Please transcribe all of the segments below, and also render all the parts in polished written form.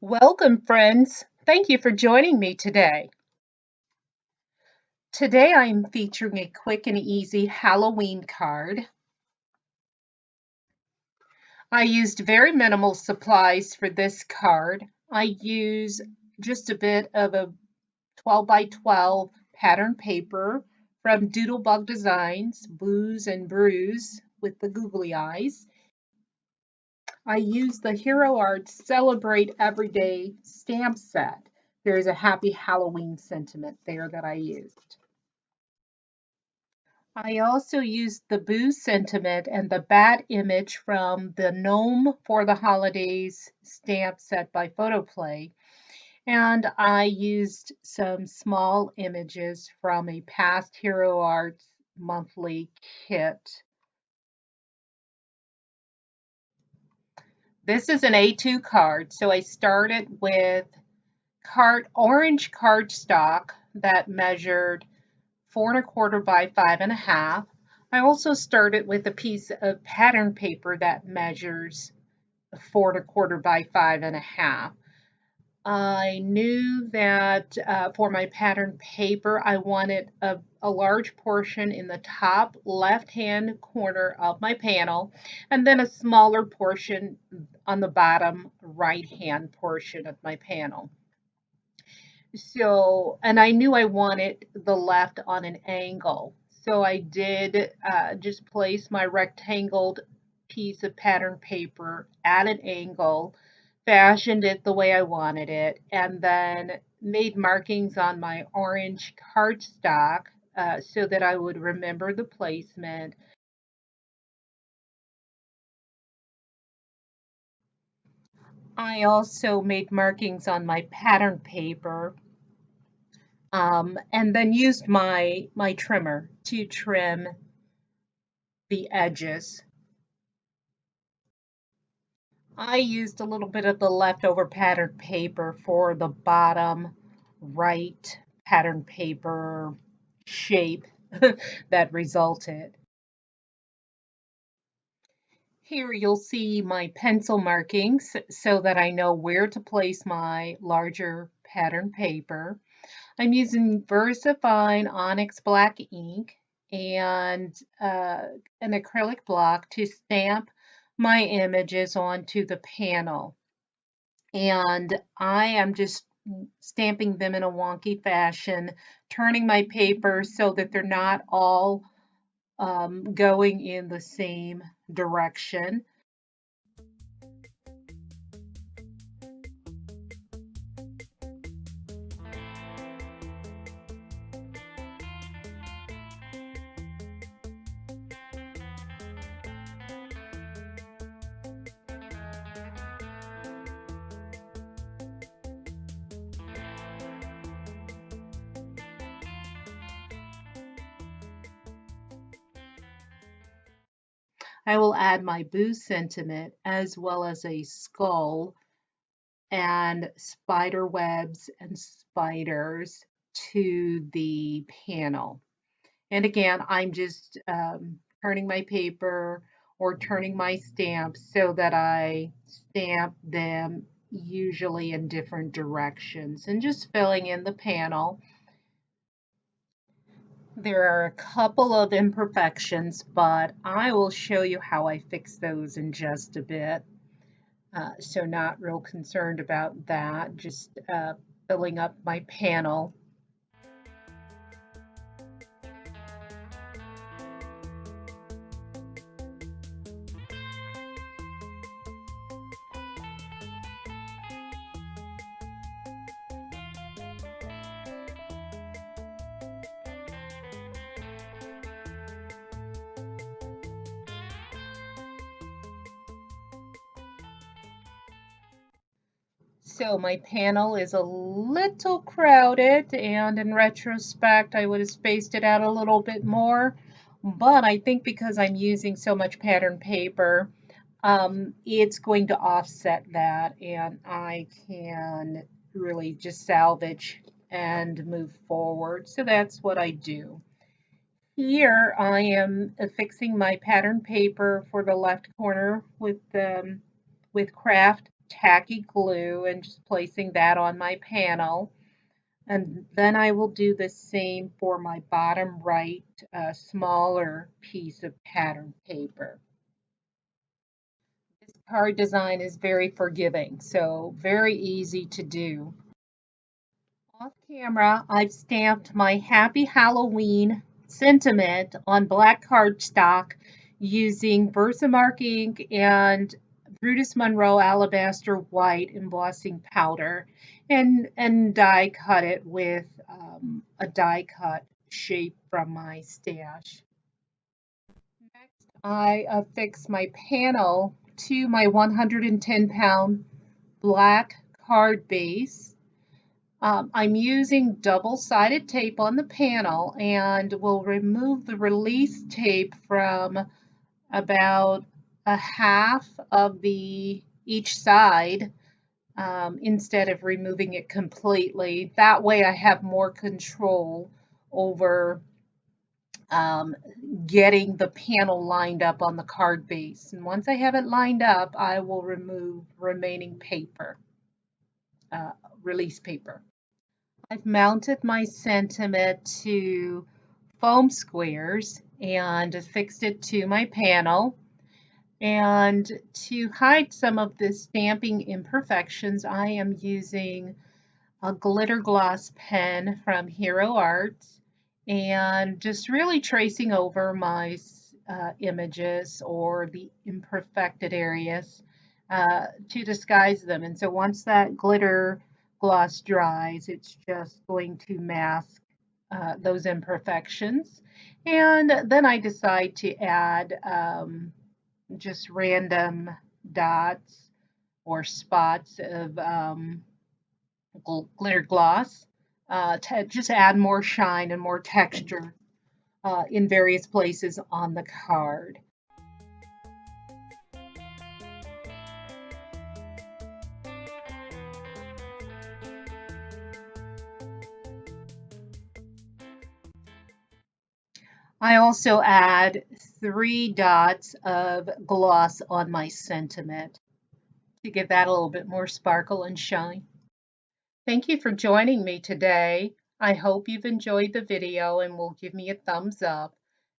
Welcome, friends. Thank you for joining me today. Today I'm featuring a quick and easy Halloween card. I used very minimal supplies for this card. I use just a bit of a 12 by 12 pattern paper from Doodlebug Designs, Booze and Brews with the googly eyes. I used the Hero Art Celebrate Everyday stamp set. There's a happy Halloween sentiment there that I used. I also used the Boo sentiment and the bat image from the Gnome for the Holidays stamp set by Photoplay. And I used some small images from a past Hero Arts monthly kit. This is an A2 card, so I started with orange cardstock that measured 4¼ by 5½. I also started with a piece of pattern paper that measures 4¼ by 5½. I knew that for my pattern paper, I wanted a large portion in the top left-hand corner of my panel, and then a smaller portion on the bottom right-hand portion of my panel. So, and I knew I wanted the left on an angle. So I did just place my rectangled piece of pattern paper at an angle, fashioned it the way I wanted it, and then made markings on my orange cardstock so that I would remember the placement. I also made markings on my pattern paper and then used my trimmer to trim the edges. I used a little bit of the leftover pattern paper for the bottom right pattern paper shape that resulted. Here you'll see my pencil markings so that I know where to place my larger pattern paper. I'm using VersaFine Onyx Black ink and an acrylic block to stamp my images onto the panel. And I am just stamping them in a wonky fashion, turning my paper so that they're not all going in the same direction. I will add my Boo sentiment as well as a skull and spider webs and spiders to the panel. And again, I'm just turning my paper or turning my stamps so that I stamp them usually in different directions and just filling in the panel. There are a couple of imperfections, but I will show you how I fix those in just a bit. So not real concerned about that, just filling up my panel. So my panel is a little crowded, and in retrospect, I would have spaced it out a little bit more. But I think because I'm using so much pattern paper, it's going to offset that, and I can really just salvage and move forward. So that's what I do. Here I am affixing my pattern paper for the left corner with craft tacky glue and just placing that on my panel. And then I will do the same for my bottom right smaller piece of pattern paper. This card design is very forgiving, so very easy to do. Off camera, I've stamped my Happy Halloween sentiment on black cardstock using Versamark ink and Brutus Monroe Alabaster White embossing powder and die cut it with a die cut shape from my stash. Next, I affix my panel to my 110-pound black card base. I'm using double-sided tape on the panel and will remove the release tape from about a half of each side instead of removing it completely. That way I have more control over getting the panel lined up on the card base. And once I have it lined up, I will remove remaining paper, release paper. I've mounted my sentiment to foam squares and affixed it to my panel. And to hide some of the stamping imperfections, I am using a glitter gloss pen from Hero Arts and just really tracing over my images or the imperfected areas to disguise them. And so once that glitter gloss dries, it's just going to mask those imperfections. And then I decide to add just random dots or spots of glitter gloss to just add more shine and more texture in various places on the card. I also add 3 dots of gloss on my sentiment to give that a little bit more sparkle and shine. Thank you for joining me today. I hope you've enjoyed the video and will give me a thumbs up.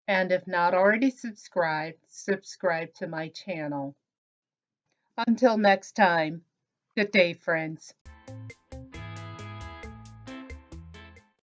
And if not already subscribed, subscribe to my channel. Until next time, good day, friends.